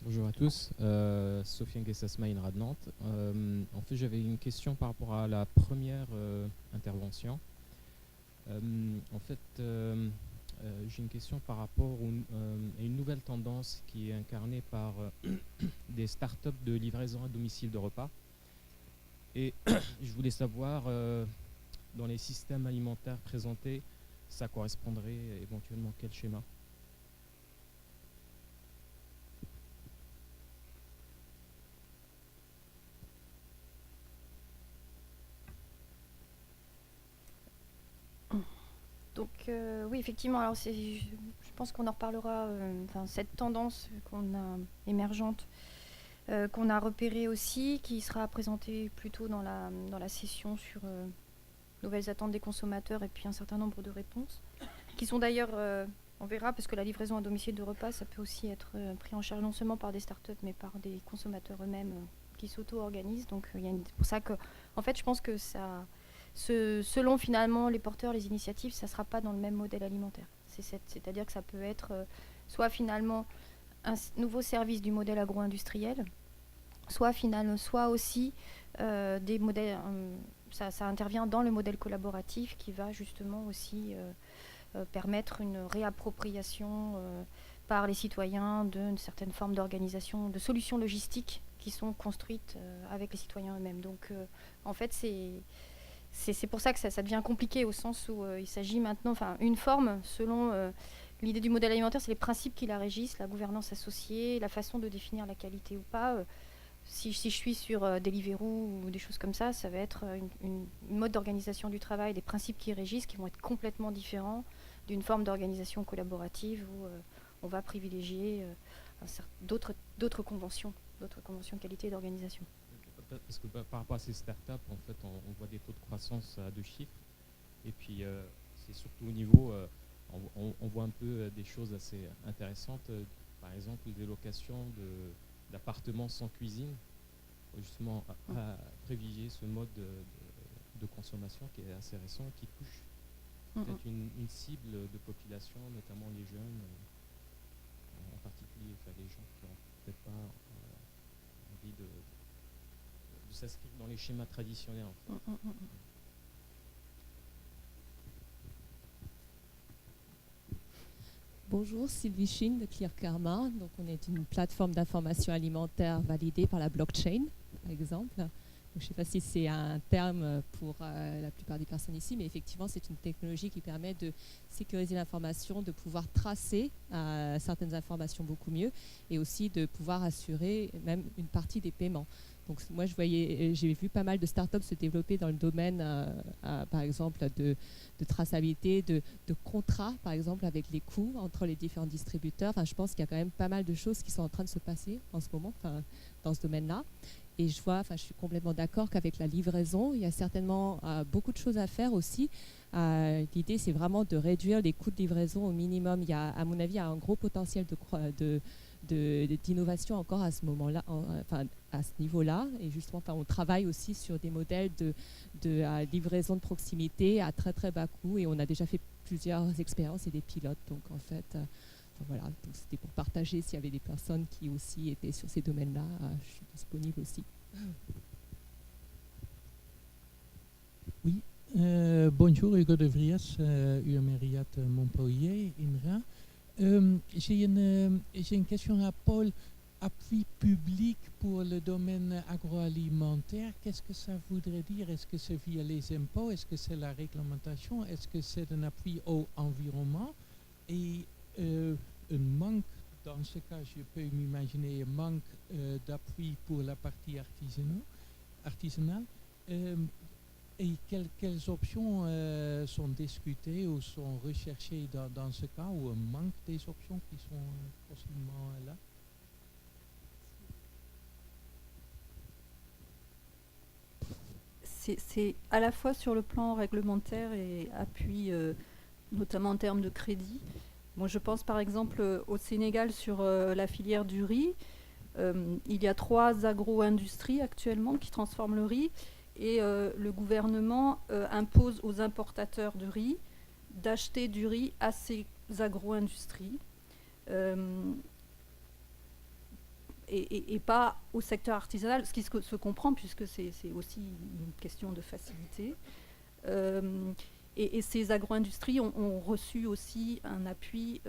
Bonjour à tous, Sofiane Gessasmaïn de Nantes. En fait, j'avais une question par rapport à la première intervention. En fait, j'ai une question par rapport à une nouvelle tendance qui est incarnée par des startups de livraison à domicile de repas. Et je voulais savoir, dans les systèmes alimentaires présentés, ça correspondrait éventuellement à quel schéma? Donc oui, effectivement, alors je pense qu'on en reparlera, cette tendance qu'on a émergente, qu'on a repérée aussi, qui sera présentée plutôt dans la session sur nouvelles attentes des consommateurs et puis un certain nombre de réponses, qui sont d'ailleurs, on verra, parce que la livraison à domicile de repas, ça peut aussi être pris en charge non seulement par des startups, mais par des consommateurs eux-mêmes qui s'auto-organisent. Donc c'est pour ça que, en fait, je pense que ça... selon finalement les porteurs, les initiatives, ça ne sera pas dans le même modèle alimentaire. C'est-à-dire que ça peut être soit finalement un nouveau service du modèle agro-industriel, soit aussi des modèles. Ça intervient dans le modèle collaboratif qui va justement aussi permettre une réappropriation par les citoyens d'une certaine forme d'organisation, de solutions logistiques qui sont construites avec les citoyens eux-mêmes. Donc en fait, c'est pour ça que ça devient compliqué au sens où il s'agit maintenant, une forme selon l'idée du modèle alimentaire, c'est les principes qui la régissent, la gouvernance associée, la façon de définir la qualité ou pas. Si je suis sur Deliveroo ou des choses comme ça, ça va être une mode d'organisation du travail, des principes qui régissent, qui vont être complètement différents d'une forme d'organisation collaborative où on va privilégier d'autres conventions de qualité et d'organisation. Parce que par rapport à ces startups, en fait, on voit des taux de croissance à deux chiffres. Et puis, c'est surtout au niveau, on voit un peu des choses assez intéressantes. Par exemple, des locations d'appartements sans cuisine, justement à privilégier ce mode de consommation qui est assez récent, qui touche peut-être une cible de population, notamment les jeunes, en particulier, les gens qui n'ont peut-être pas envie de s'inscrire dans les schémas traditionnels. En fait. Bonjour, Sylvie Chin de Clear Karma. Donc, on est une plateforme d'information alimentaire validée par la blockchain, par exemple. Donc, je ne sais pas si c'est un terme pour la plupart des personnes ici, mais effectivement, c'est une technologie qui permet de sécuriser l'information, de pouvoir tracer certaines informations beaucoup mieux et aussi de pouvoir assurer même une partie des paiements. Donc moi, j'ai vu pas mal de startups se développer dans le domaine, par exemple, de traçabilité, de contrats, par exemple, avec les coûts entre les différents distributeurs. Enfin, je pense qu'il y a quand même pas mal de choses qui sont en train de se passer en ce moment, dans ce domaine-là. Et je suis complètement d'accord qu'avec la livraison, il y a certainement beaucoup de choses à faire aussi. L'idée, c'est vraiment de réduire les coûts de livraison au minimum. Il y a, à mon avis, un gros potentiel d'innovation encore à ce moment-là, à ce niveau-là. Et justement, on travaille aussi sur des modèles de livraison de proximité à très très bas coût. Et on a déjà fait plusieurs expériences et des pilotes. Donc en fait, voilà, donc c'était pour partager s'il y avait des personnes qui aussi étaient sur ces domaines-là. Je suis disponible aussi. Oui, bonjour Hugo de Vries, UMRIAT Montpellier, INRA. J'ai une question à Paul. Appui public pour le domaine agroalimentaire, qu'est-ce que ça voudrait dire? Est-ce que c'est via les impôts? Est-ce que c'est la réglementation? Est-ce que c'est un appui au environnement? Et un manque, dans ce cas, je peux m'imaginer un manque d'appui pour la partie artisanale. Et quelles options sont discutées ou sont recherchées dans ce cas, ou un manque des options qui sont possiblement là? C'est à la fois sur le plan réglementaire et appui, notamment en termes de crédit. Moi, je pense par exemple au Sénégal sur la filière du riz. Il y a 3 agro-industries actuellement qui transforment le riz et le gouvernement impose aux importateurs de riz d'acheter du riz à ces agro-industries. et pas au secteur artisanal, ce qui se comprend puisque c'est aussi une question de facilité. Et ces agro-industries ont reçu aussi un appui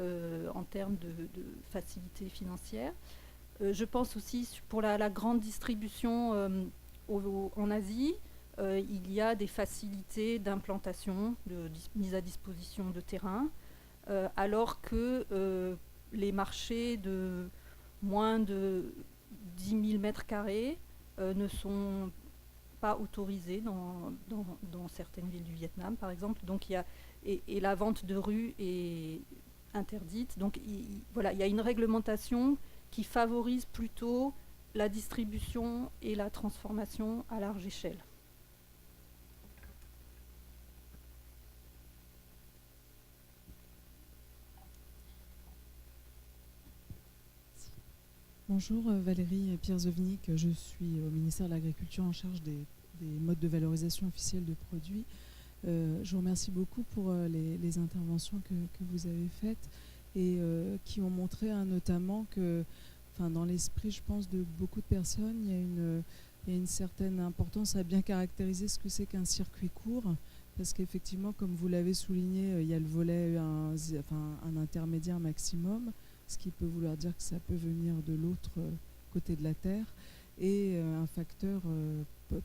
en termes de facilité financière. Je pense aussi pour la grande distribution en Asie, il y a des facilités d'implantation, de mise à disposition de terrain, alors que les marchés de moins de 10 000 mètres carrés ne sont pas autorisés dans certaines villes du Vietnam, par exemple. Donc, et la vente de rue est interdite. Donc, voilà, il y a une réglementation qui favorise plutôt la distribution et la transformation à large échelle. Bonjour, Valérie Pierzovnik, je suis au ministère de l'Agriculture en charge des modes de valorisation officielle de produits. Je vous remercie beaucoup pour les interventions que vous avez faites et qui ont montré notamment que, dans l'esprit, je pense, de beaucoup de personnes, il y a une certaine importance à bien caractériser ce que c'est qu'un circuit court, parce qu'effectivement, comme vous l'avez souligné, il y a le volet, un intermédiaire maximum, ce qui peut vouloir dire que ça peut venir de l'autre côté de la Terre, et un facteur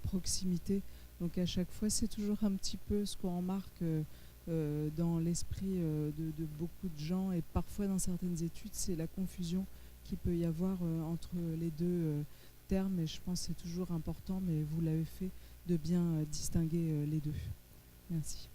proximité. Donc à chaque fois, c'est toujours un petit peu ce qu'on remarque dans l'esprit de beaucoup de gens, et parfois dans certaines études, c'est la confusion qu'il peut y avoir entre les deux termes, et je pense que c'est toujours important, mais vous l'avez fait, de bien distinguer les deux. Merci.